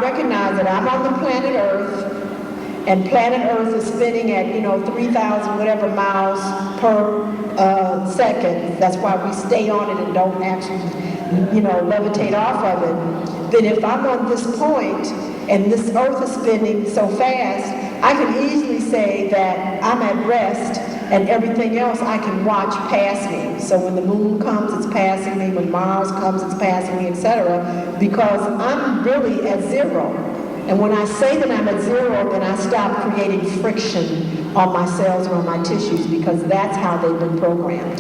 recognize that I'm on the planet Earth, and planet Earth is spinning at, 3,000 whatever miles per second. That's why we stay on it and don't actually, levitate off of it. Then if I'm on this point and this Earth is spinning so fast, I can easily say that I'm at rest, and everything else I can watch pass me. So when the moon comes, it's passing me. When Mars comes, it's passing me, etc. Because I'm really at zero. And when I say that I'm at zero, then I stop creating friction on my cells or on my tissues, because that's how they've been programmed.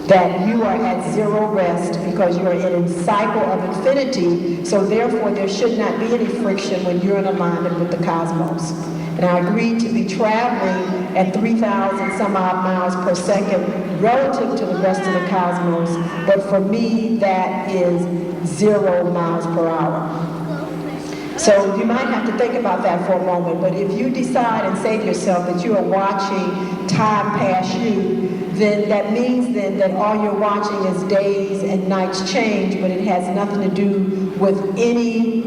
That you are at zero rest because you are in a cycle of infinity, so therefore there should not be any friction when you're in alignment with the cosmos. And I agreed to be traveling at 3,000 some odd miles per second relative to the rest of the cosmos, but for me that is 0 miles per hour. So you might have to think about that for a moment, but if you decide and say to yourself that you are watching time pass you, then that means then that all you're watching is days and nights change, but it has nothing to do with any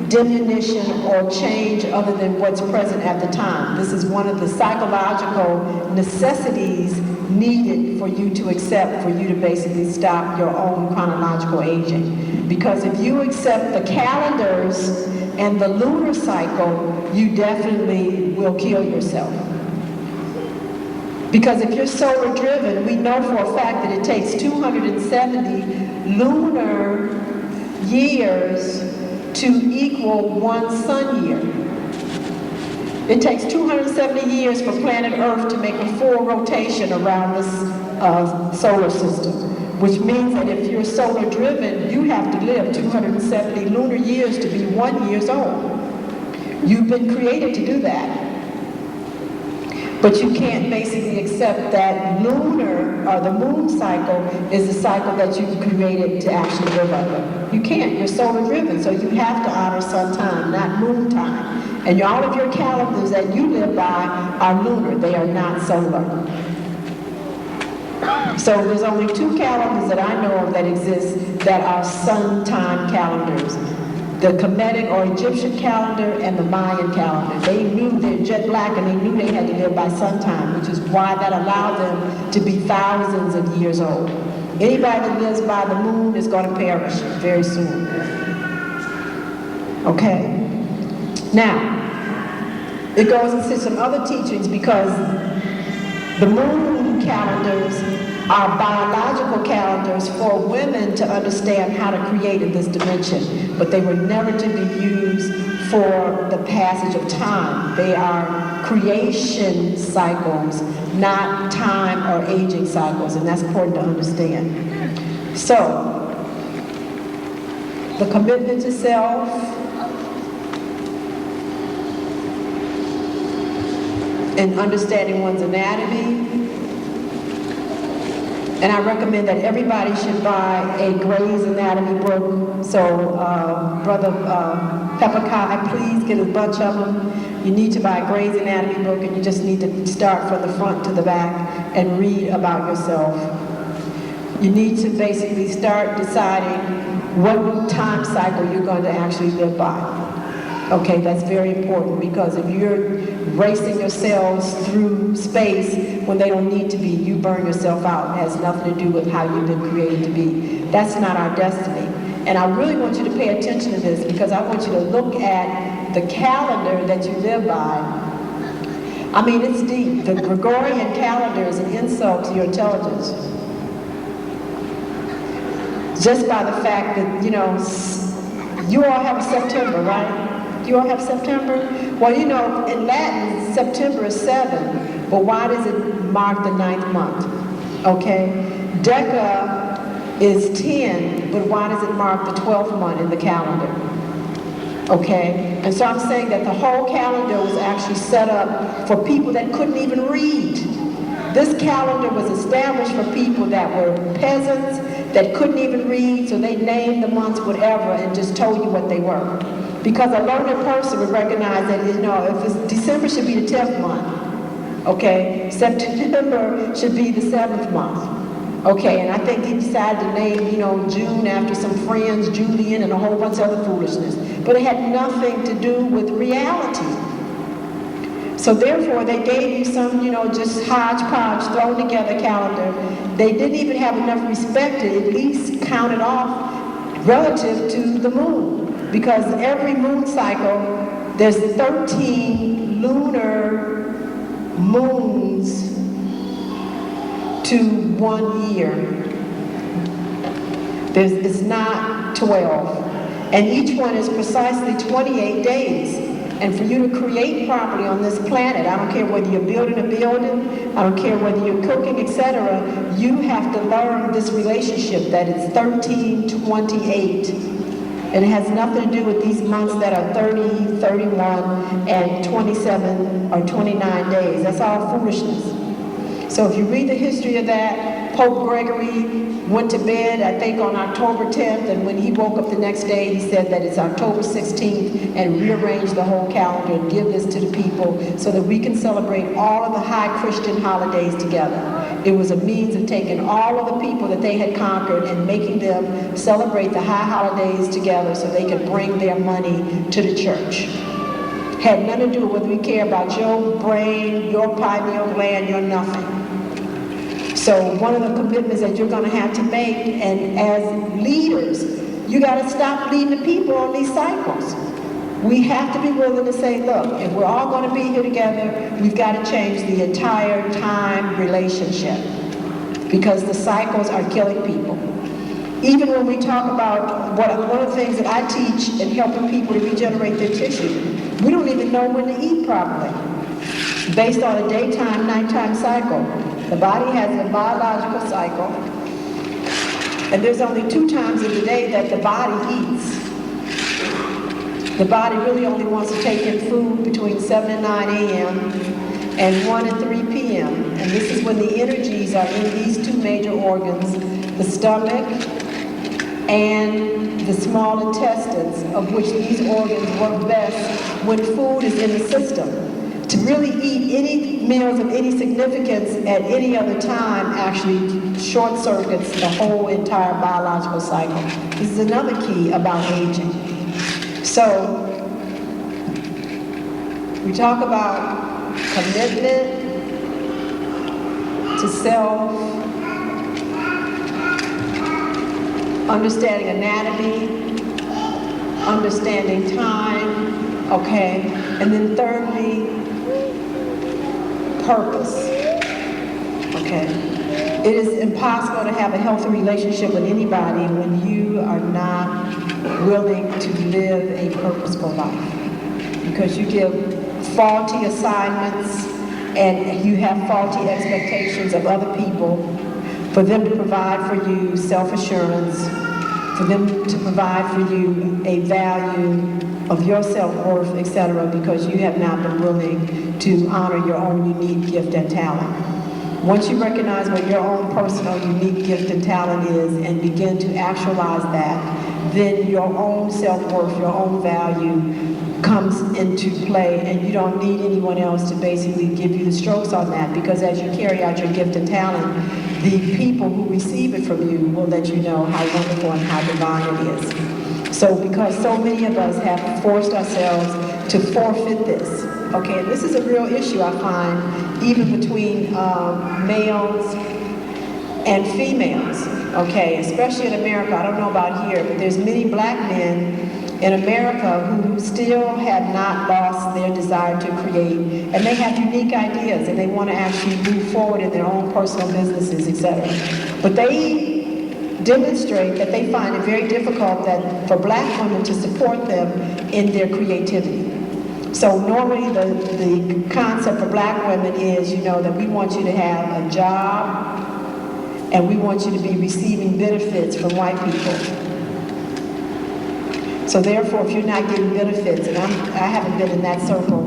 diminution or change other than what's present at the time. This is one of the psychological necessities needed for you to accept, for you to basically stop your own chronological aging. Because if you accept the calendars and the lunar cycle, you definitely will kill yourself. Because if you're solar driven, we know for a fact that it takes 270 lunar years to equal 1 sun year. It takes 270 years for planet Earth to make a full rotation around this solar system, which means that if you're solar driven, you have to live 270 lunar years to be 1 year old. You've been created to do that. But you can't basically accept that lunar or the moon cycle is the cycle that you've created to actually live under. You can't. You're solar driven, so you have to honor sun time, not moon time. And all of your calendars that you live by are lunar. They are not solar. So there's only 2 calendars that I know of that exist that are sun time calendars. The Kemetic or Egyptian calendar and the Mayan calendar. They knew they're jet black and they knew they had to live by sun time, which is why that allowed them to be thousands of years old. Anybody that lives by the moon is going to perish very soon. Okay? Now, it goes into some other teachings because the moon calendars are biological calendars for women to understand how to create in this dimension, but they were never to be used for the passage of time. They are creation cycles, not time or aging cycles, and that's important to understand. So, the commitment to self, and understanding one's anatomy. And I recommend that everybody should buy a Gray's Anatomy book. So, Brother Pepperkai, please get a bunch of them. You need to buy a Gray's Anatomy book, and you just need to start from the front to the back and read about yourself. You need to basically start deciding what time cycle you're going to actually live by. Okay, that's very important, because if you're racing yourselves through space when they don't need to be, you burn yourself out. It has nothing to do with how you've been created to be. That's not our destiny. And I really want you to pay attention to this, because I want you to look at the calendar that you live by. I mean, it's deep. The Gregorian calendar is an insult to your intelligence. Just by the fact that, you all have a September, right? You all have September? Well, in Latin, September is 7, but why does it mark the 9th month? Okay? Deca is 10, but why does it mark the 12th month in the calendar? Okay? And so I'm saying that the whole calendar was actually set up for people that couldn't even read. This calendar was established for people that were peasants, that couldn't even read, so they named the months whatever and just told you what they were. Because a learned person would recognize that, if it's December should be the 10th month, okay? September should be the 7th month, Okay, and I think he decided to name, June after some friends, Julian, and a whole bunch of other foolishness. But it had nothing to do with reality. So therefore, they gave you some, just hodgepodge, thrown together calendar. They didn't even have enough respect to at least count it off relative to the moon. Because every moon cycle, there's 13 lunar moons to 1 year. It's not 12. And each one is precisely 28 days. And for you to create property on this planet, I don't care whether you're building a building, I don't care whether you're cooking, etc., you have to learn this relationship that it's 1328. And it has nothing to do with these months that are 30, 31, and 27 or 29 days. That's all foolishness. So if you read the history of that, Pope Gregory went to bed, I think, on October 10th, and when he woke up the next day, he said that it's October 16th, and rearranged the whole calendar and give this to the people so that we can celebrate all of the high Christian holidays together. It was a means of taking all of the people that they had conquered and making them celebrate the high holidays together so they could bring their money to the church. Had nothing to do with whether we care about your brain, your pineal gland, your nothing. So one of the commitments that you're going to have to make, and as leaders, you got to stop leading the people on these cycles. We have to be willing to say, look, if we're all going to be here together, we've got to change the entire time relationship, because the cycles are killing people. Even when we talk about one of the things that I teach in helping people to regenerate their tissue, we don't even know when to eat properly, based on a daytime, nighttime cycle. The body has a biological cycle, and there's only 2 times in the day that the body eats. The body really only wants to take in food between 7 and 9 a.m. and 1 and 3 p.m. And this is when the energies are in these 2 major organs, the stomach and the small intestines, of which these organs work best when food is in the system. To really eat any meals of any significance at any other time actually short circuits the whole entire biological cycle. This is another key about aging. So, we talk about commitment to self, understanding anatomy, understanding time, okay? And then thirdly, purpose, okay? It is impossible to have a healthy relationship with anybody when you are not willing to live a purposeful life, because you give faulty assignments and you have faulty expectations of other people for them to provide for you self-assurance, for them to provide for you a value of your self-worth, etc., because you have not been willing to honor your own unique gift and talent. Once you recognize what your own personal unique gift and talent is and begin to actualize that, then your own self-worth, your own value comes into play, and you don't need anyone else to basically give you the strokes on that, because as you carry out your gift and talent, the people who receive it from you will let you know how wonderful and how divine it is. So because so many of us have forced ourselves to forfeit this, okay, and this is a real issue I find even between males and females, okay, especially in America. I don't know about here, but there's many black men in America who still have not lost their desire to create, and they have unique ideas and they want to actually move forward in their own personal businesses, etc. But they demonstrate that they find it very difficult that for black women to support them in their creativity. So normally the concept for black women is, that we want you to have a job and we want you to be receiving benefits from white people. So therefore, if you're not getting benefits, and I haven't been in that circle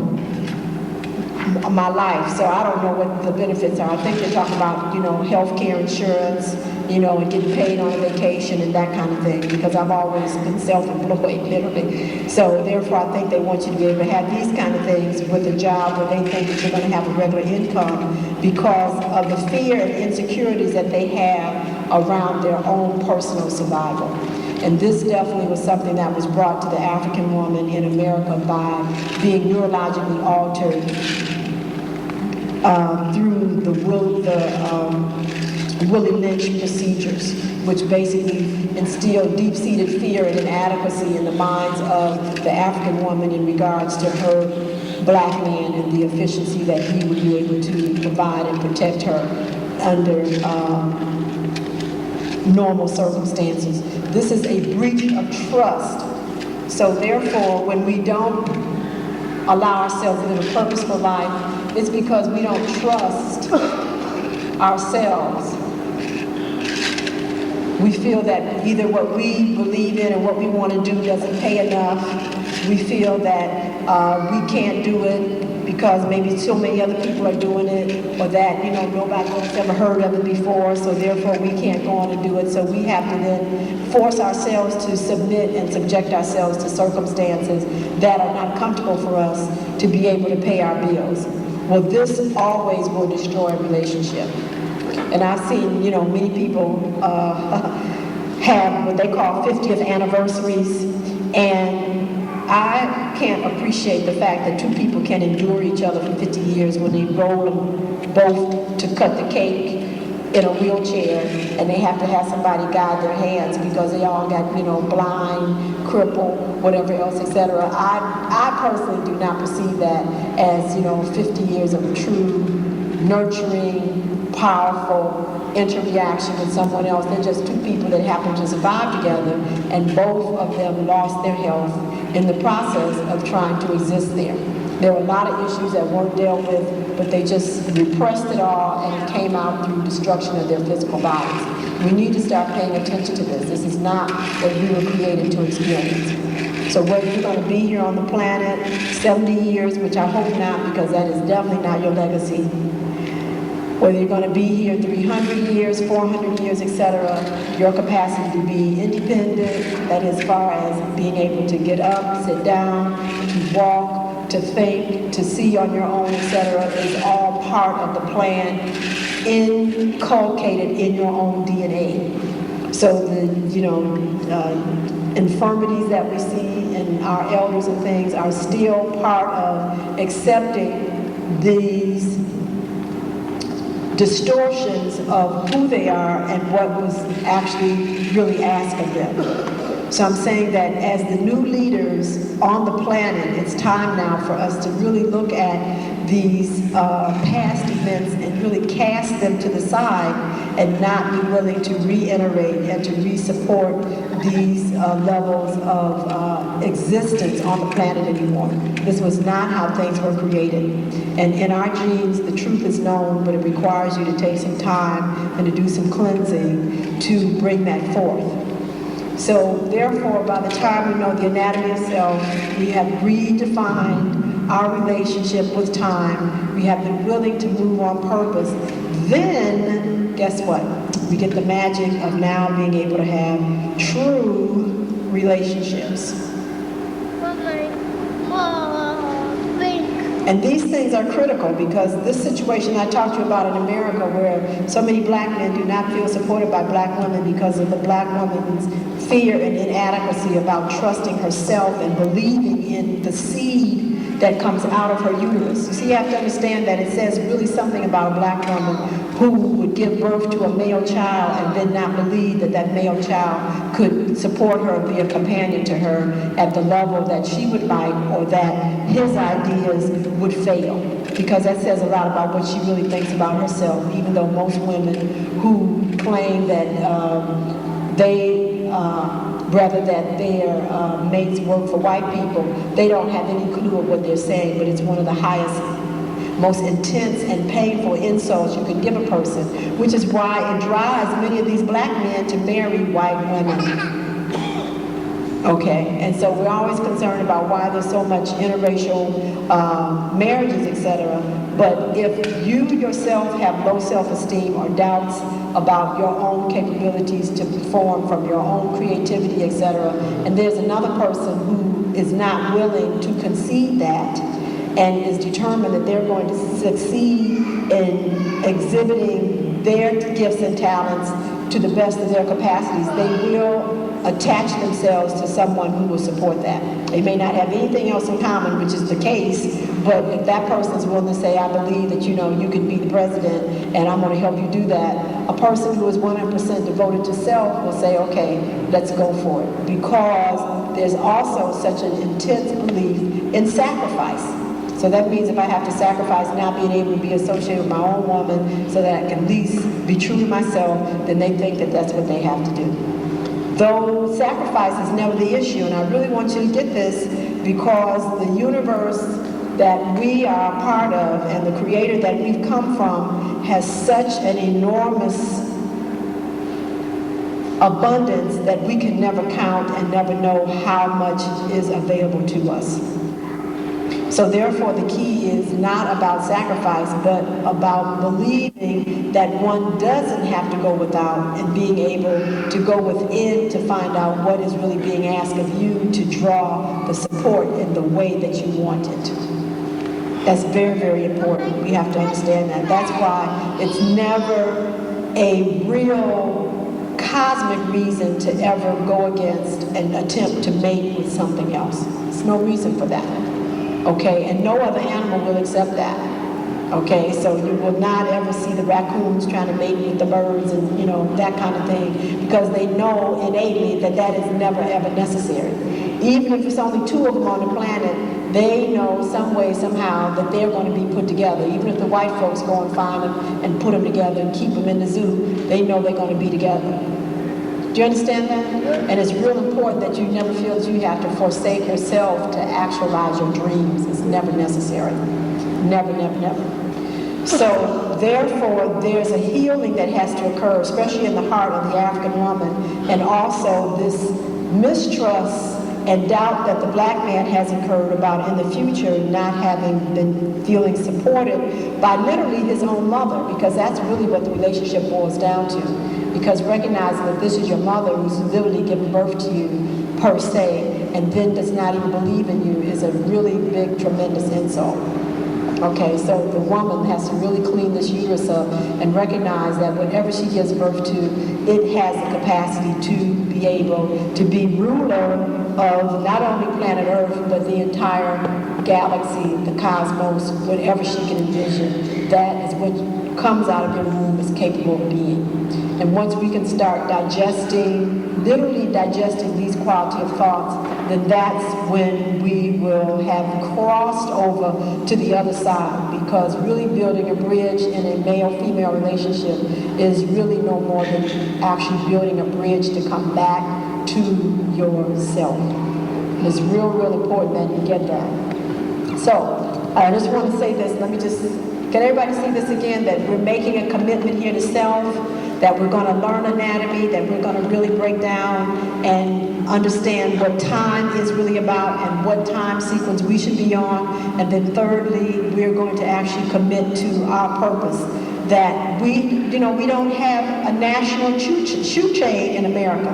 my life, so I don't know what the benefits are. I think they're talking about, health care insurance, and getting paid on vacation and that kind of thing, because I've always been self-employed, literally. So therefore, I think they want you to be able to have these kind of things with a job where they think that you're going to have a regular income because of the fear and insecurities that they have around their own personal survival. And this definitely was something that was brought to the African woman in America by being neurologically altered through the Willie Lynch procedures, which basically instilled deep-seated fear and inadequacy in the minds of the African woman in regards to her black man and the efficiency that he would be able to provide and protect her under normal circumstances. This is a breach of trust. So therefore, when we don't allow ourselves to live a purposeful life, it's because we don't trust ourselves. We feel that either what we believe in and what we want to do doesn't pay enough. We feel that we can't do it because maybe so many other people are doing it, or that, nobody has ever heard of it before, so therefore we can't go on and do it. So we have to then force ourselves to submit and subject ourselves to circumstances that are not comfortable for us to be able to pay our bills. Well, this always will destroy a relationship. And I've seen, many people have what they call 50th anniversaries, and I can't appreciate the fact that two people can endure each other for 50 years when they roll them both to cut the cake in a wheelchair, and they have to have somebody guide their hands because they all got, blind, crippled, whatever else, etc. I personally do not perceive that as, 50 years of true, nurturing, powerful interaction with someone else. They're just two people that happen to survive together, and both of them lost their health in the process of trying to exist there. There were a lot of issues that weren't dealt with, but they just repressed it all, and it came out through destruction of their physical bodies. We need to start paying attention to this. This is not what we were created to experience. So whether you're going to be here on the planet 70 years, which I hope not, because that is definitely not your legacy, whether you're going to be here 300 years, 400 years, etc., your capacity to be independent, that is, as far as being able to get up, sit down, to walk, to think, to see on your own, etc., is all part of the plan inculcated in your own DNA. So the infirmities that we see in our elders and things are still part of accepting these distortions of who they are and what was actually really asked of them. So I'm saying that as the new leaders on the planet, it's time now for us to really look at these past events and really cast them to the side and not be willing to reiterate and to re-support these levels of existence on the planet anymore. This was not how things were created. And in our genes, the truth is known, but it requires you to take some time and to do some cleansing to bring that forth. So therefore, by the time we know the anatomy of self, we have redefined our relationship with time, we have been willing to move on purpose, then guess what? We get the magic of now being able to have true relationships. And these things are critical because this situation I talked to you about in America, where so many black men do not feel supported by black women because of the black woman's fear and inadequacy about trusting herself and believing in the seed that comes out of her uterus. You see, you have to understand that it says really something about a black woman who would give birth to a male child and then not believe that that male child could support her, be a companion to her at the level that she would like, or that his ideas would fail. Because that says a lot about what she really thinks about herself, even though most women who claim that rather that their mates work for white people, they don't have any clue of what they're saying, but it's one of the highest, most intense and painful insults you can give a person, which is why it drives many of these black men to marry white women. Okay, and so we're always concerned about why there's so much interracial marriages, etc. But if you yourself have low self-esteem or doubts about your own capabilities to perform from your own creativity, etc., and there's another person who is not willing to concede that and is determined that they're going to succeed in exhibiting their gifts and talents to the best of their capacities, they will attach themselves to someone who will support that. They may not have anything else in common, which is the case, but if that person is willing to say, I believe that, you can be the president and I'm going to help you do that, a person who is 100% devoted to self will say, okay, let's go for it. Because there's also such an intense belief in sacrifice. So that means if I have to sacrifice not being able to be associated with my own woman so that I can at least be true to myself, then they think that that's what they have to do. Though sacrifice is never the issue, and I really want you to get this, because the universe that we are a part of and the creator that we've come from has such an enormous abundance that we can never count and never know how much is available to us. So therefore the key is not about sacrifice, but about believing that one doesn't have to go without and being able to go within to find out what is really being asked of you to draw the support in the way that you want it. That's very, very important. We have to understand that. That's why it's never a real cosmic reason to ever go against and attempt to mate with something else. There's no reason for that. Okay, and no other animal will accept that. Okay, so you will not ever see the raccoons trying to mate with the birds and, that kind of thing, because they know innately that that is never ever necessary. Even if it's only two of them on the planet, they know some way, somehow, that they're going to be put together. Even if the white folks go and find them and put them together and keep them in the zoo, they know they're going to be together. Do you understand that? And it's real important that you never feel that you have to forsake yourself to actualize your dreams. It's never necessary. Never, never, never. So therefore, there's a healing that has to occur, especially in the heart of the African woman, and also this mistrust and doubt that the black man has incurred about in the future not having been feeling supported by literally his own mother, because that's really what the relationship boils down to. Because recognizing that this is your mother who's literally given birth to you per se, and then does not even believe in you, is a really big, tremendous insult. Okay, so the woman has to really clean this uterus up and recognize that whatever she gives birth to, it has the capacity to be able to be ruler of not only planet Earth, but the entire galaxy, the cosmos, whatever she can envision. That is what comes out of your womb is capable of being. And once we can start digesting, literally digesting these quality of thoughts, then that's when we will have crossed over to the other side. Because really building a bridge in a male-female relationship is really no more than actually building a bridge to come back to yourself. And it's real, real important that you get that. So, I just want to say this. Can everybody see this again? That we're making a commitment here to self, that we're going to learn anatomy, that we're going to really break down and understand what time is really about and what time sequence we should be on. And then thirdly, we're going to actually commit to our purpose. That we don't have a national shoe chain in America.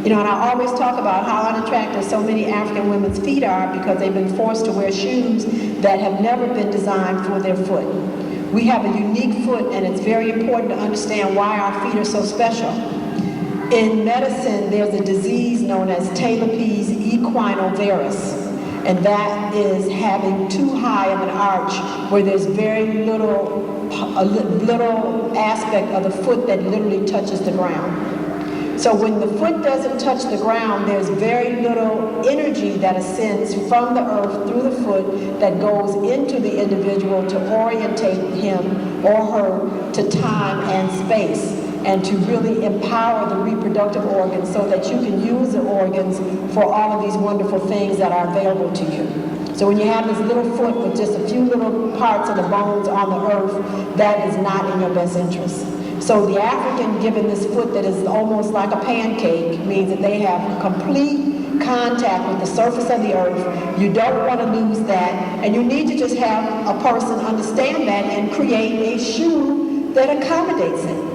And I always talk about how unattractive so many African women's feet are because they've been forced to wear shoes that have never been designed for their foot. We have a unique foot, and it's very important to understand why our feet are so special. In medicine, there's a disease known as Taylor-Pease equine ovaris, and that is having too high of an arch where there's very little aspect of the foot that literally touches the ground. So when the foot doesn't touch the ground, there's very little energy that ascends from the earth through the foot that goes into the individual to orientate him or her to time and space, and to really empower the reproductive organs so that you can use the organs for all of these wonderful things that are available to you. So when you have this little foot with just a few little parts of the bones on the earth, that is not in your best interest. So the African given this foot that is almost like a pancake means that they have complete contact with the surface of the earth. You don't want to lose that, and you need to just have a person understand that and create a shoe that accommodates it.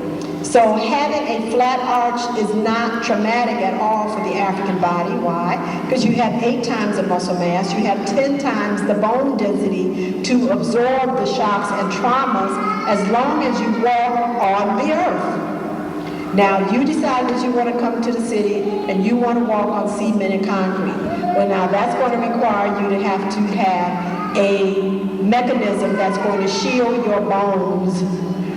So having a flat arch is not traumatic at all for the African body. Why? Because you have 8 times the muscle mass, you have 10 times the bone density to absorb the shocks and traumas as long as you walk on the earth. Now, you decide that you want to come to the city and you want to walk on cement and concrete. Well, now that's going to require you to have a mechanism that's going to shield your bones,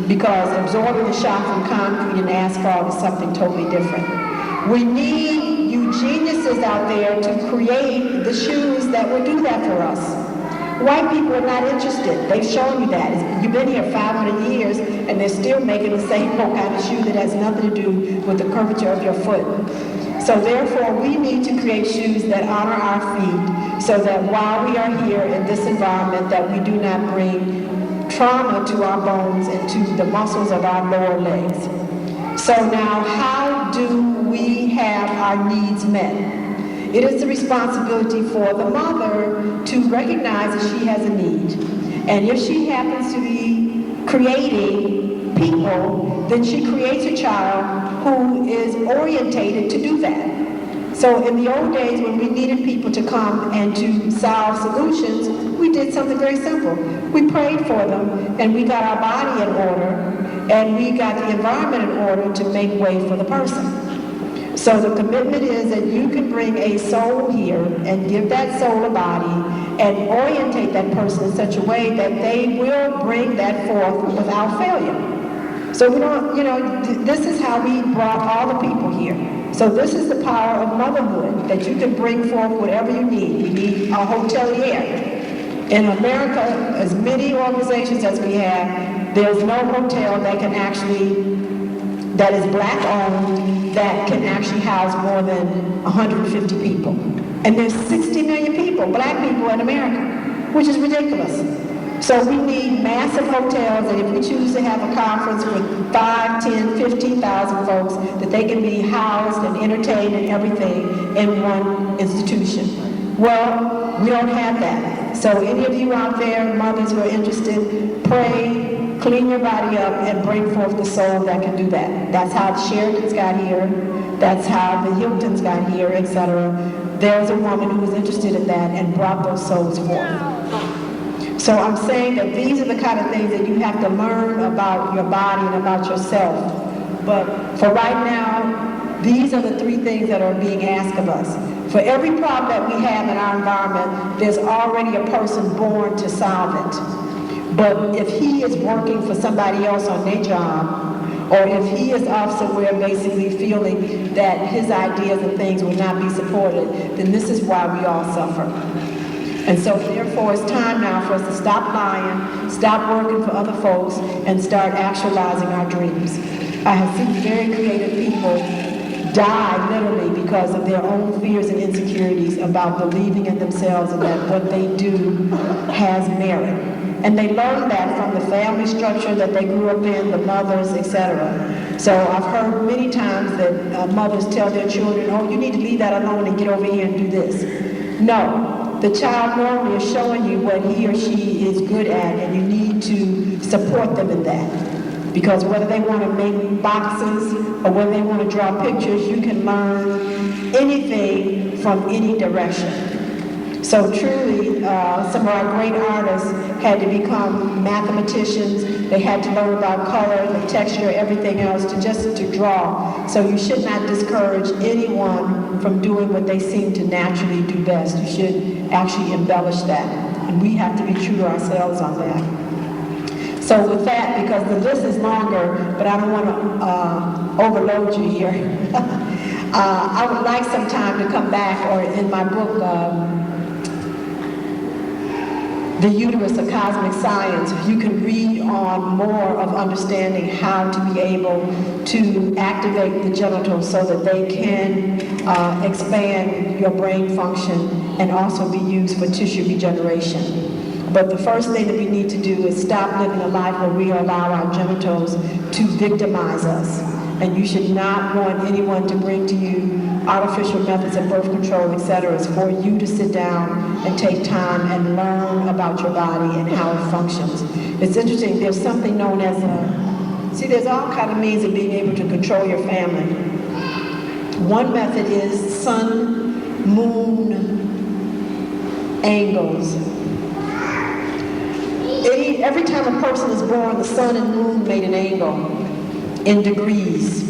because absorbing the shock from concrete and asphalt is something totally different. We need you geniuses out there to create the shoes that will do that for us. White people are not interested. They've shown you that. You've been here 500 years and they're still making the same kind of shoe that has nothing to do with the curvature of your foot. So therefore, we need to create shoes that honor our feet, so that while we are here in this environment, that we do not bring trauma to our bones and to the muscles of our lower legs. So now, how do we have our needs met? It is the responsibility for the mother to recognize that she has a need. And if she happens to be creating people, then she creates a child who is orientated to do that. So in the old days, when we needed people to come and to solve solutions, we did something very simple. We prayed for them, and we got our body in order, and we got the environment in order to make way for the person. So the commitment is that you can bring a soul here and give that soul a body and orientate that person in such a way that they will bring that forth without failure. So we don't, this is how we brought all the people here. So this is the power of motherhood, that you can bring forth whatever you need. We need a hotelier. In America, as many organizations as we have, there's no hotel that can that is black owned, that can actually house more than 150 people. And there's 60 million people, black people in America, which is ridiculous. So we need massive hotels, and if we choose to have a conference with 5, 10, 15,000 folks, that they can be housed and entertained and everything in one institution. Well, we don't have that. So any of you out there, mothers who are interested, pray, clean your body up, and bring forth the soul that can do that. That's how the Sheratons got here. That's how the Hiltons got here, etc. There's a woman who was interested in that and brought those souls forth. So I'm saying that these are the kind of things that you have to learn about your body and about yourself. But for right now, these are the 3 things that are being asked of us. For every problem that we have in our environment, there's already a person born to solve it. But if he is working for somebody else on their job, or if he is off somewhere basically feeling that his ideas and things will not be supported, then this is why we all suffer. And so therefore, it's time now for us to stop lying, stop working for other folks, and start actualizing our dreams. I have seen very creative people die literally because of their own fears and insecurities about believing in themselves and that what they do has merit. And they learn that from the family structure that they grew up in, the mothers, etc. So I've heard many times that mothers tell their children, oh, you need to leave that alone and get over here and do this. No, the child normally is showing you what he or she is good at, and you need to support them in that. Because whether they want to make boxes or whether they want to draw pictures, you can learn anything from any direction. So truly, some of our great artists had to become mathematicians. They had to learn about color, the texture, everything else to draw. So you should not discourage anyone from doing what they seem to naturally do best. You should actually embellish that. And we have to be true to ourselves on that. So with that, because the list is longer, but I don't want to overload you here, I would like some time to come back, or in my book, The Uterus of Cosmic Science, you can read on more of understanding how to be able to activate the genitals so that they can expand your brain function and also be used for tissue regeneration. But the first thing that we need to do is stop living a life where we allow our genitals to victimize us. And you should not want anyone to bring to you artificial methods of birth control, etc. It's for you to sit down and take time and learn about your body and how it functions. It's interesting, there's something known as there's all kind of means of being able to control your family. One method is sun-moon angles. Every time a person is born, the sun and moon made an angle in degrees.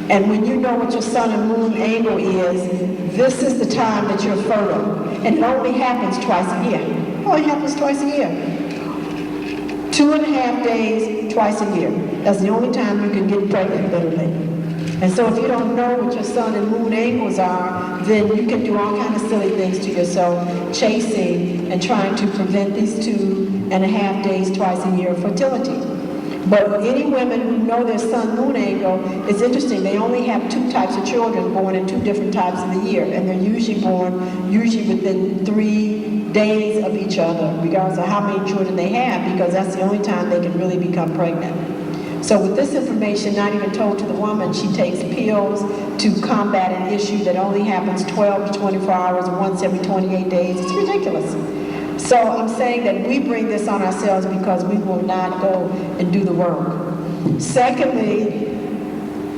And when you know what your sun and moon angle is, this is the time that you're fertile. And it only happens twice a year. It only happens twice a year. 2.5 days, twice a year. That's the only time you can get pregnant, literally. And so if you don't know what your sun and moon angles are, then you can do all kinds of silly things to yourself, chasing and trying to prevent these 2.5 days twice a year of fertility. But any women who know their sun-moon angle, it's interesting, they only have 2 types of children born in 2 different times of the year, and they're usually born within 3 days of each other, regardless of how many children they have, because that's the only time they can really become pregnant. So with this information not even told to the woman, she takes pills to combat an issue that only happens 12 to 24 hours once every 28 days. It's ridiculous. So I'm saying that we bring this on ourselves because we will not go and do the work. Secondly,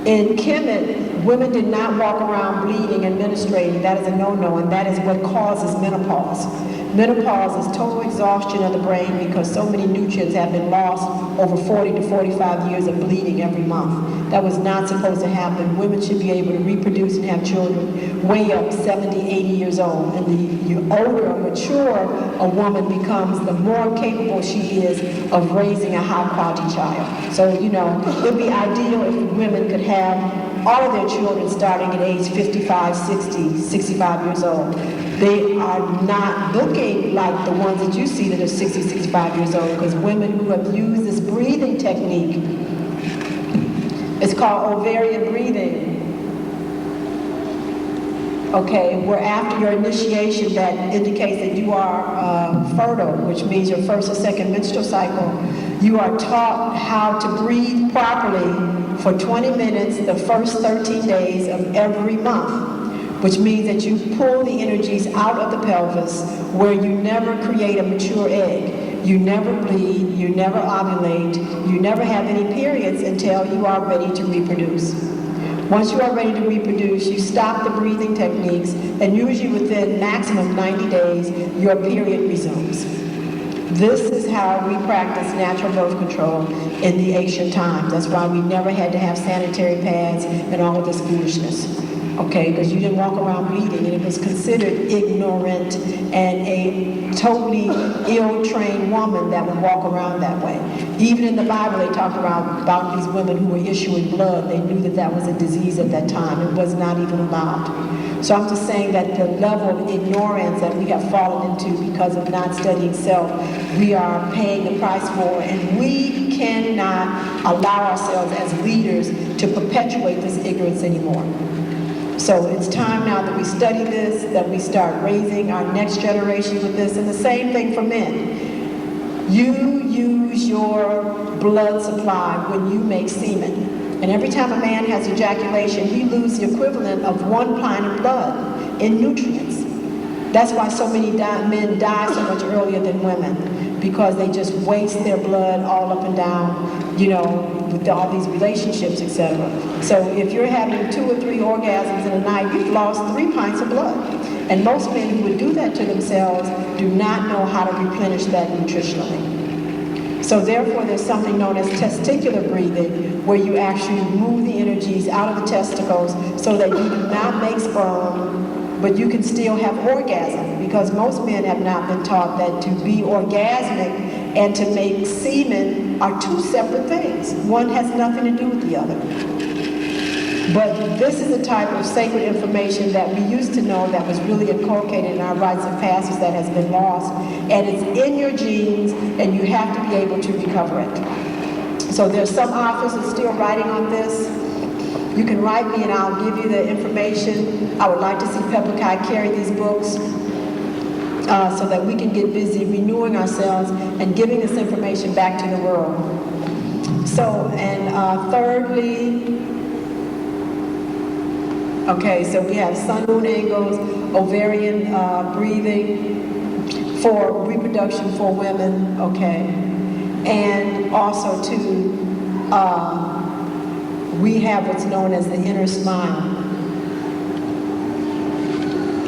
in Kemet, women did not walk around bleeding and menstruating. That is a no-no, and that is what causes menopause. Menopause is total exhaustion of the brain because so many nutrients have been lost over 40 to 45 years of bleeding every month. That was not supposed to happen. Women should be able to reproduce and have children way up 70, 80 years old. And the older or mature a woman becomes, the more capable she is of raising a high-quality child. So, it would be ideal if women could have all of their children starting at age 55, 60, 65 years old. They are not looking like the ones that you see that are 60, 65 years old, because women who have used this breathing technique, it's called ovarian breathing. Okay, where after your initiation that indicates that you are fertile, which means your first or second menstrual cycle, you are taught how to breathe properly for 20 minutes the first 13 days of every month, which means that you pull the energies out of the pelvis where you never create a mature egg. You never bleed, you never ovulate, you never have any periods until you are ready to reproduce. Once you are ready to reproduce, you stop the breathing techniques, and usually within maximum 90 days, your period resumes. This is how we practice natural birth control in the ancient times. That's why we never had to have sanitary pads and all of this foolishness. Okay, because you didn't walk around bleeding, and it was considered ignorant and a totally ill-trained woman that would walk around that way. Even in the Bible, they talked about these women who were issuing blood. They knew that that was a disease at that time. It was not even allowed. So I'm just saying that the level of ignorance that we have fallen into because of not studying self, we are paying the price for, and we cannot allow ourselves as leaders to perpetuate this ignorance anymore. So it's time now that we study this, that we start raising our next generation with this, and the same thing for men. You use your blood supply when you make semen. And every time a man has ejaculation, he loses the equivalent of 1 pint of blood in nutrients. That's why so many men die so much earlier than women, because they just waste their blood all up and down, with all these relationships, etc. So if you're having 2 or 3 orgasms in a night, you've lost 3 pints of blood. And most men who would do that to themselves do not know how to replenish that nutritionally. So therefore, there's something known as testicular breathing, where you actually move the energies out of the testicles so that you do not make sperm, but you can still have orgasm, because most men have not been taught that to be orgasmic and to make semen are 2 separate things. One has nothing to do with the other. But this is a type of sacred information that we used to know that was really inculcated in our rites of passage that has been lost. And it's in your genes, and you have to be able to recover it. So there's some authors that are still writing on this. You can write me and I'll give you the information. I would like to see Pepper Kai carry these books so that we can get busy renewing ourselves and giving this information back to the world. So, and thirdly, okay, so we have sun-moon angles, ovarian breathing for reproduction for women, okay, and also too, we have what's known as the inner smile.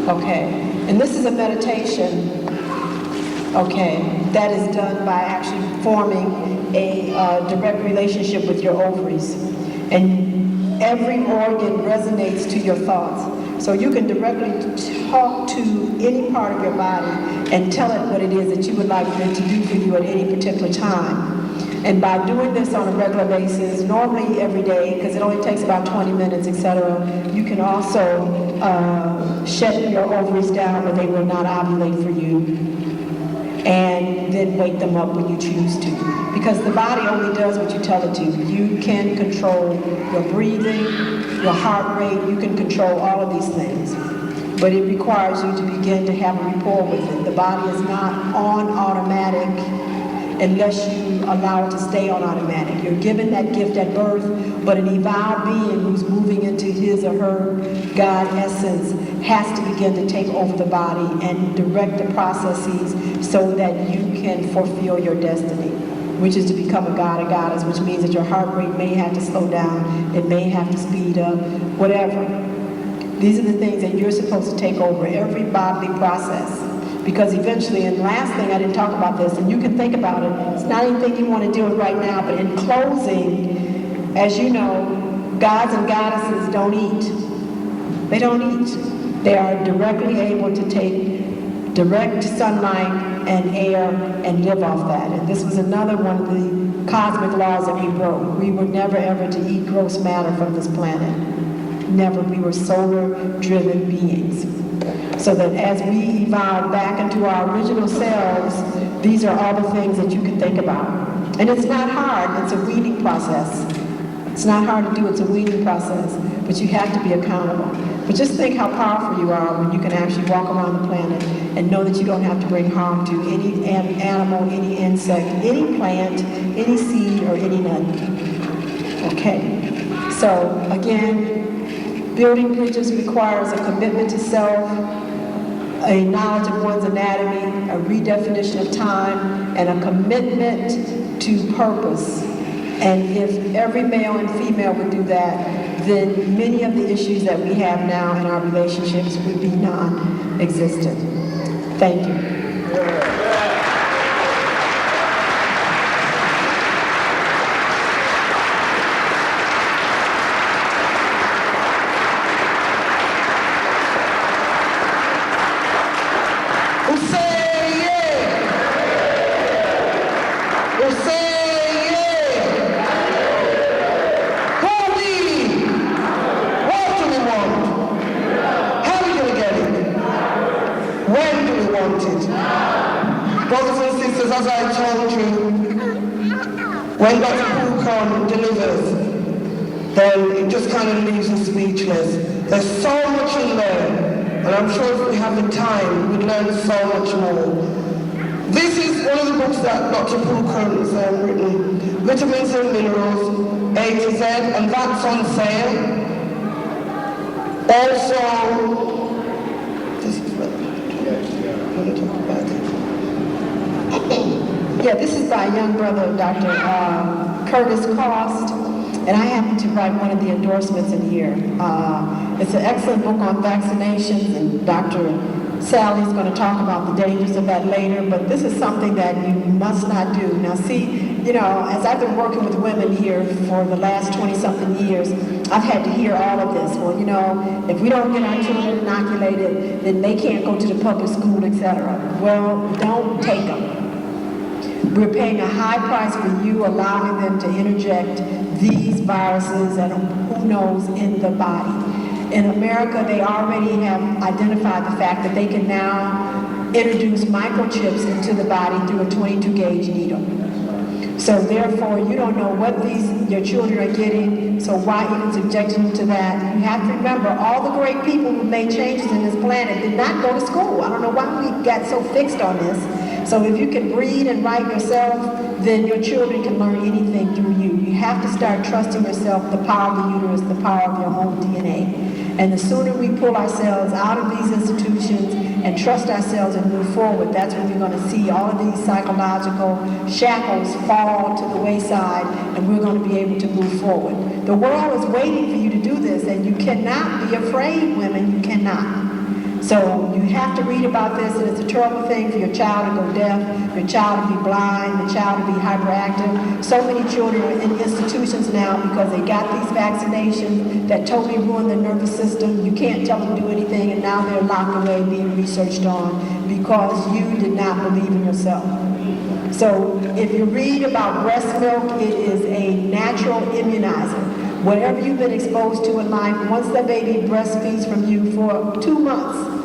Okay, and this is a meditation, okay, that is done by actually forming a direct relationship with your ovaries. And every organ resonates to your thoughts. So you can directly talk to any part of your body and tell it what it is that you would like it to do for you at any particular time. And by doing this on a regular basis, normally every day, because it only takes about 20 minutes, etc., you can also shut your ovaries down where they will not ovulate for you, and then wake them up when you choose to. Because the body only does what you tell it to. You can control your breathing, your heart rate, you can control all of these things. But it requires you to begin to have a rapport with it. The body is not on automatic unless you allow it to stay on automatic. You're given that gift at birth, but an evolved being who's moving into his or her God essence has to begin to take over the body and direct the processes so that you can fulfill your destiny, which is to become a god or goddess, which means that your heart rate may have to slow down, it may have to speed up, whatever. These are the things that you're supposed to take over every bodily process. Because eventually, and last thing, I didn't talk about this, and you can think about it, it's not anything you want to deal with right now, but in closing, as you know, gods and goddesses don't eat. They don't eat. They are directly able to take direct sunlight and air and live off that. And this was another one of the cosmic laws that we broke. We were never ever to eat gross matter from this planet. Never. We were solar-driven beings. So that as we evolve back into our original selves, these are all the things that you can think about. And it's not hard, it's a weaning process. It's not hard to do, it's a weaning process, but you have to be accountable. But just think how powerful you are when you can actually walk around the planet and know that you don't have to bring harm to any animal, any insect, any plant, any seed, or any nut. Okay, so again, building bridges requires a commitment to self, a knowledge of one's anatomy, a redefinition of time, and a commitment to purpose. And if every male and female would do that, then many of the issues that we have now in our relationships would be non-existent. Thank you. Brothers and sisters, as I told you, when Dr. Pookrum delivers, then it just kind of leaves us speechless. There's so much in there, and I'm sure if we have the time, we'd learn so much more. This is one of the books that Dr. Pookrum has written, Vitamins and Minerals, A to Z, and that's on sale. Also, this is what I'm going to talk about it. Yeah, this is by a young brother of Dr. Curtis Cost, and I happen to write one of the endorsements in here. It's an excellent book on vaccinations, and Dr. Sally's going to talk about the dangers of that later, but this is something that you must not do. Now see, you know, as I've been working with women here for the last 20-something years, I've had to hear all of this. Well, you know, if we don't get our children inoculated, then they can't go to the public school, etc. Well, don't take them. We're paying a high price for you allowing them to interject these viruses and who knows in the body. In America, they already have identified the fact that they can now introduce microchips into the body through a 22-gauge needle. So therefore, you don't know what your children are getting, so why even subjecting them to that? You have to remember, all the great people who made changes in this planet did not go to school. I don't know why we got so fixed on this. So if you can read and write yourself, then your children can learn anything through you. You have to start trusting yourself, the power of the uterus, the power of your own DNA. And the sooner we pull ourselves out of these institutions and trust ourselves and move forward, that's when you're going to see all of these psychological shackles fall to the wayside, and we're going to be able to move forward. The world is waiting for you to do this, and you cannot be afraid, women. You cannot. So you have to read about this, and it's a terrible thing for your child to go deaf, your child to be blind, your child to be hyperactive. So many children are in institutions now because they got these vaccinations that totally ruin their nervous system. You can't tell them to do anything, and now they're locked away being researched on because you did not believe in yourself. So if you read about breast milk, it is a natural immunizer. Whatever you've been exposed to in life, once the baby breastfeeds from you for 2 months,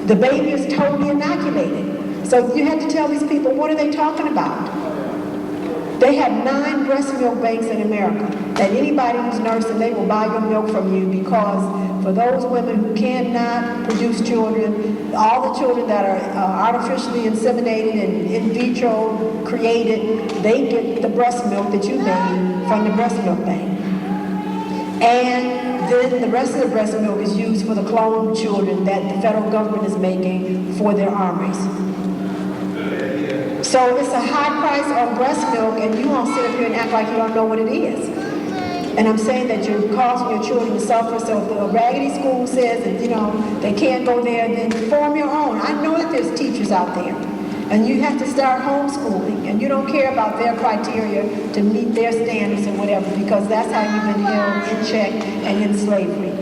the baby is totally inoculated. So you have to tell these people, what are they talking about? They have 9 breast milk banks in America that anybody who's nursing, they will buy your milk from you, because for those women who cannot produce children, all the children that are artificially inseminated and in vitro created, they get the breast milk that you made from the breast milk bank. And then the rest of the breast milk is used for the cloned children that the federal government is making for their armories. So it's a high price on breast milk, and you won't sit up here and act like you don't know what it is. And I'm saying that you're causing your children to suffer. So if the raggedy school says that, they can't go there, then form your own. I know that there's teachers out there. And you have to start homeschooling, and you don't care about their criteria to meet their standards and whatever, because that's how you've been held in check and in slavery.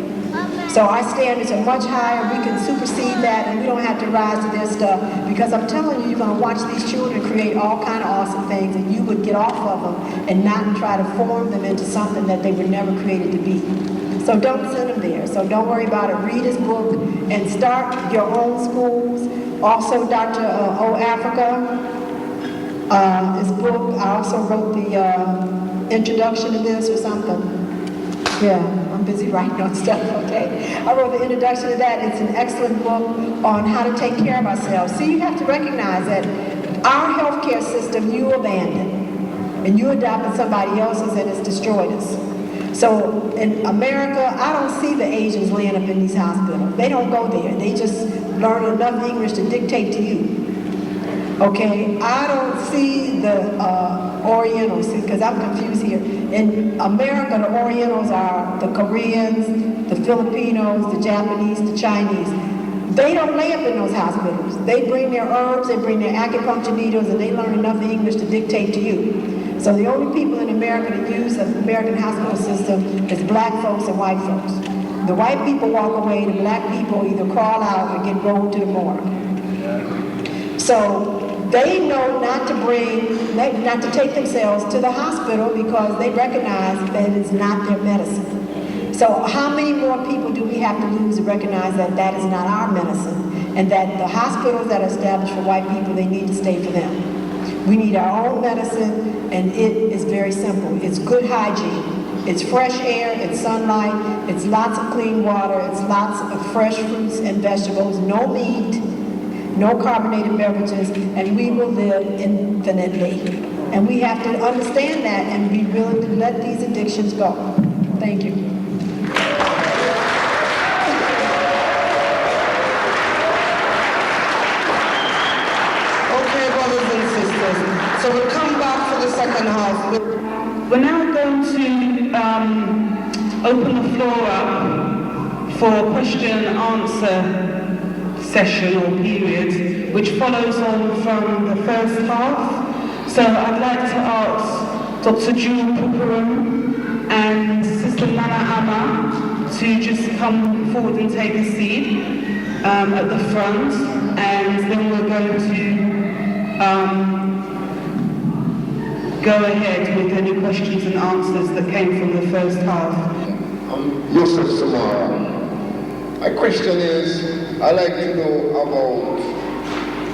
So our standards are much higher. We can supersede that, and we don't have to rise to their stuff, because I'm telling you, you're going to watch these children create all kind of awesome things, and you would get off of them and not try to form them into something that they were never created to be. So don't send them there. So don't worry about it. Read his book and start your own schools. Also, Dr. O. Africa, his book, I also wrote the introduction to this or something. Yeah, I'm busy writing on stuff, okay? I wrote the introduction to that. It's an excellent book on how to take care of ourselves. See, you have to recognize that our healthcare system you abandoned, and you adopted somebody else's, and it's destroyed us. So in America, I don't see the Asians laying up in these hospitals. They don't go there. They just learn enough English to dictate to you. Okay, I don't see the Orientals, because I'm confused here. In America, the Orientals are the Koreans, the Filipinos, the Japanese, the Chinese. They don't lay up in those hospitals. They bring their herbs, they bring their acupuncture needles, and they learn enough English to dictate to you. So the only people in America that use the American hospital system is black folks and white folks. The white people walk away, the black people either crawl out or get rolled to the morgue. So they know not to take themselves to the hospital, because they recognize that it's not their medicine. So how many more people do we have to lose to recognize that that is not our medicine, and that the hospitals that are established for white people, they need to stay for them? We need our own medicine, and it is very simple. It's good hygiene. It's fresh air, it's sunlight, it's lots of clean water, it's lots of fresh fruits and vegetables, no meat, no carbonated beverages, and we will live infinitely. And we have to understand that and be willing to let these addictions go. Thank you. Okay, brothers and sisters. So we'll come back for the second half. We're now going to open the floor up for question and answer session or period, which follows on from the first half. So I'd like to ask Dr. Jewel Pookrum and Sister Nana Amma to just come forward and take a seat at the front, and then we're going to go ahead with any questions and answers that came from the first half. Yusuf Samara. My question is, I'd like to know about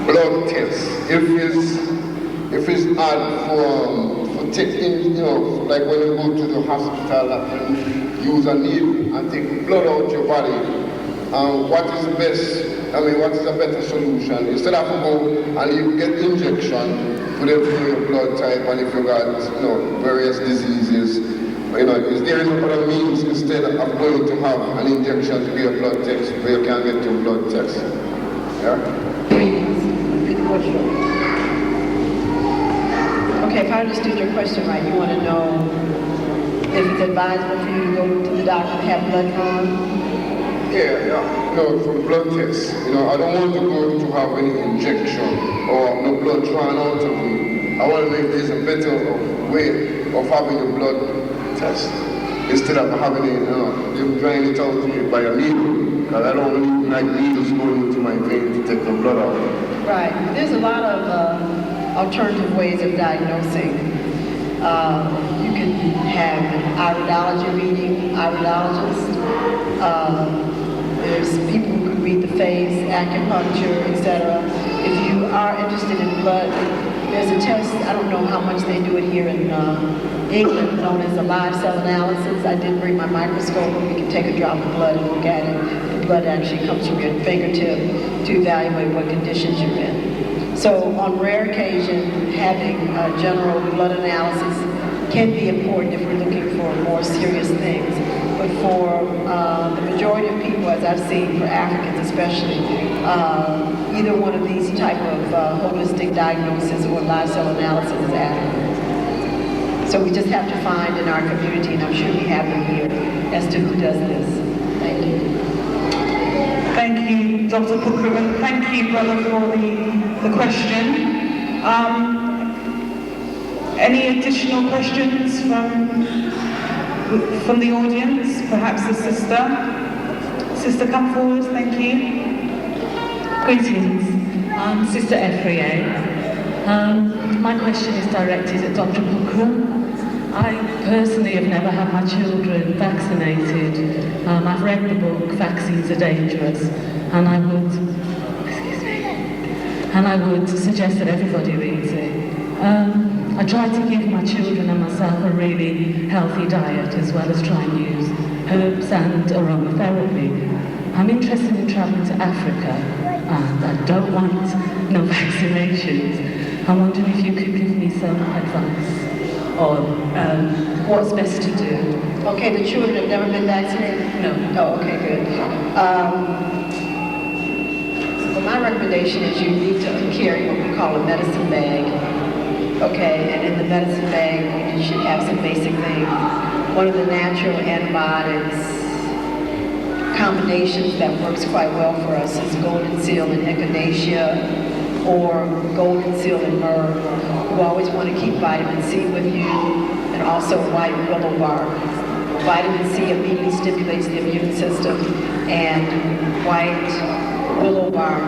blood tests. If it's hard for taking, like when you go to the hospital and use a needle and take blood out your body, what is the best, what is a better solution? Instead of go and you get injection, put it through your blood type, and if you got, various diseases, is there any other means instead of going to have an injection to be a blood test where you can get your blood test? Yeah? Okay, if I understood your question right, you want to know if it's advisable for you to go to the doctor to have blood drawn? Yeah. for blood tests. I don't want to go to have any injection or no blood drawn out of me. I want to know if there's a better way of having a blood test instead of having it, them drawing it out to me by a needle. Because I don't really like needles going into my vein to take the blood out. Right. There's a lot of alternative ways of diagnosing. You can have an iridology reading, iridologist. There's people who can read the face, acupuncture, etc. If you are interested in blood, there's a test, I don't know how much they do it here in England, known as a live cell analysis. I did bring my microscope and we can take a drop of blood and look at it. The blood actually comes from your fingertip to evaluate what conditions you're in. So on rare occasion, having a general blood analysis can be important if we're looking for more serious things. But for the majority of people, as I've seen, for Africans especially, either one of these type of holistic diagnosis or live cell analysis is adequate. So we just have to find in our community, and I'm sure we have them here, as to who does this. Thank you. Thank you, Dr. Pookrum, and thank you, brother, for the question. Any additional questions from the audience? Perhaps the sister? Sister, come forward, thank you. Greetings, I'm Sister Efriye. My question is directed at Dr. Pookrum. I personally have never had my children vaccinated. I've read the book, Vaccines Are Dangerous, and I would suggest that everybody reads it. I try to give my children and myself a really healthy diet, as well as try and use herbs and aromatherapy. I'm interested in traveling to Africa, and I don't want no vaccinations. I'm wondering if you could give me some advice on what's best to do. Okay, the children have never been vaccinated? No. Oh, okay, good. Well, my recommendation is you need to carry what we call a medicine bag. Okay, and in the medicine bag, you should have some basic things. One of the natural antibiotics combinations that works quite well for us is golden seal and echinacea, or golden seal and myrrh. You always want to keep vitamin C with you, and also white willow bark. Vitamin C immediately stimulates the immune system, and white willow bark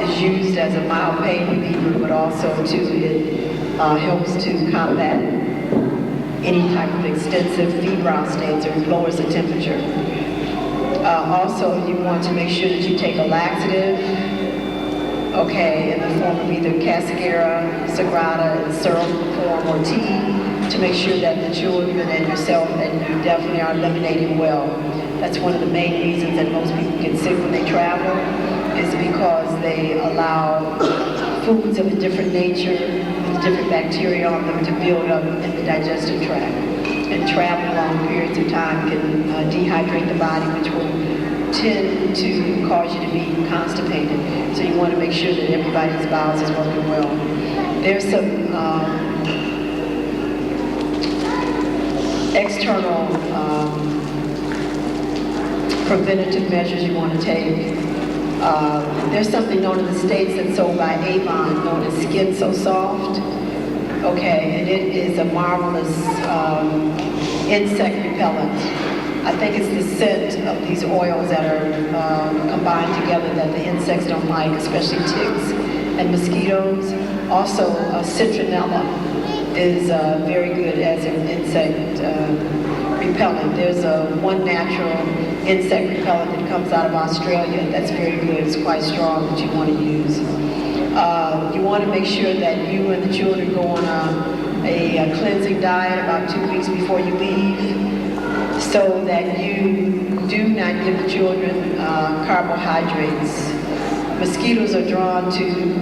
is used as a mild pain reliever, but also it helps to combat any type of extensive febrile states, or lowers the temperature. Also, you want to make sure that you take a laxative, okay, in the form of either cascara, sagrada, in syrup form, or tea, to make sure that the children and yourself, that you definitely are eliminating well. That's one of the main reasons that most people get sick when they travel, is because they allow foods of a different nature, with different bacteria on them, to build up in the digestive tract. And travel long periods of time can dehydrate the body, which will tend to cause you to be constipated. So you want to make sure that everybody's bowels is working well. There's some external preventative measures you want to take. There's something known in the States that's sold by Avon, known as Skin So Soft. Okay, and it is a marvelous insect repellent. I think it's the scent of these oils that are combined together that the insects don't like, especially ticks and mosquitoes. Also, citronella is very good as an insect repellent. There's one natural insect repellent that comes out of Australia that's very good. It's quite strong that you want to use. You want to make sure that you and the children go on a cleansing diet about 2 weeks before you leave, so that you do not give the children carbohydrates. Mosquitoes are drawn to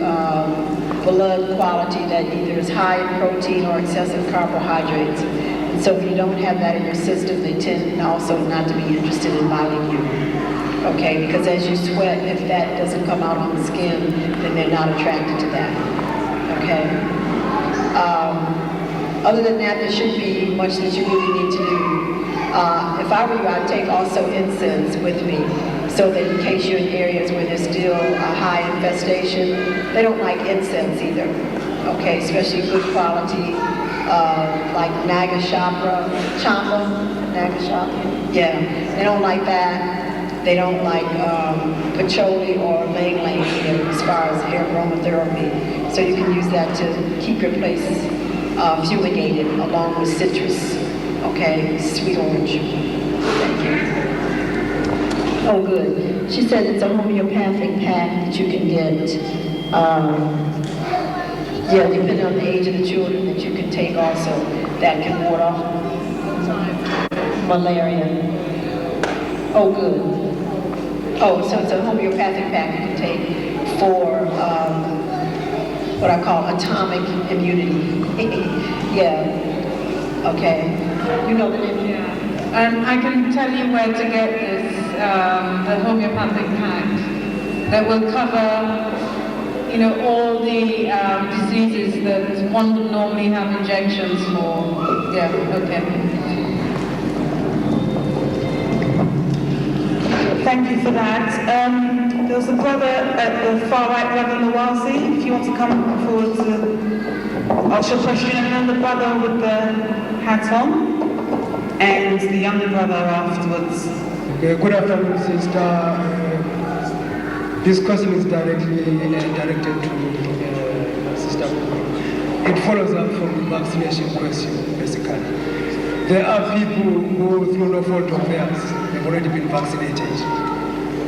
blood quality that either is high in protein or excessive carbohydrates. And so if you don't have that in your system, they tend also not to be interested in biting you. Okay, because as you sweat, if that doesn't come out on the skin, then they're not attracted to that. Okay? Other than that, there shouldn't be much that you really need to do. If I were you, I'd take also incense with me, so that in case you're in areas where there's still a high infestation, they don't like incense either, okay, especially good quality, like Naga Chapra, yeah, they don't like that. They don't like patchouli or lang lang either as far as hair aromatherapy. So you can use that to keep your place fumigated along with citrus, okay, sweet orange. Thank you. Oh, good. She said it's a homeopathic pack that you can get. Yeah, depending on the age of the children that you can take also. That can ward off malaria. Oh, good. Oh, so it's a homeopathic pack you can take for what I call atomic immunity. Yeah. Okay. You know the name? Yeah. And I can tell you where to get this, the homeopathic pack that will cover, you know, all the diseases that one would normally have injections for. Yeah, okay. Thank you for that. There was a brother at the far right, Brother Lawasi, if you want to come forward to ask your question, and then the brother with the hat on, and the younger brother afterwards. Okay, good afternoon, sister. This question is directly directed to Sister Pookrum. It follows up from the vaccination question, basically. There are people who, through no fault of theirs, have already been vaccinated.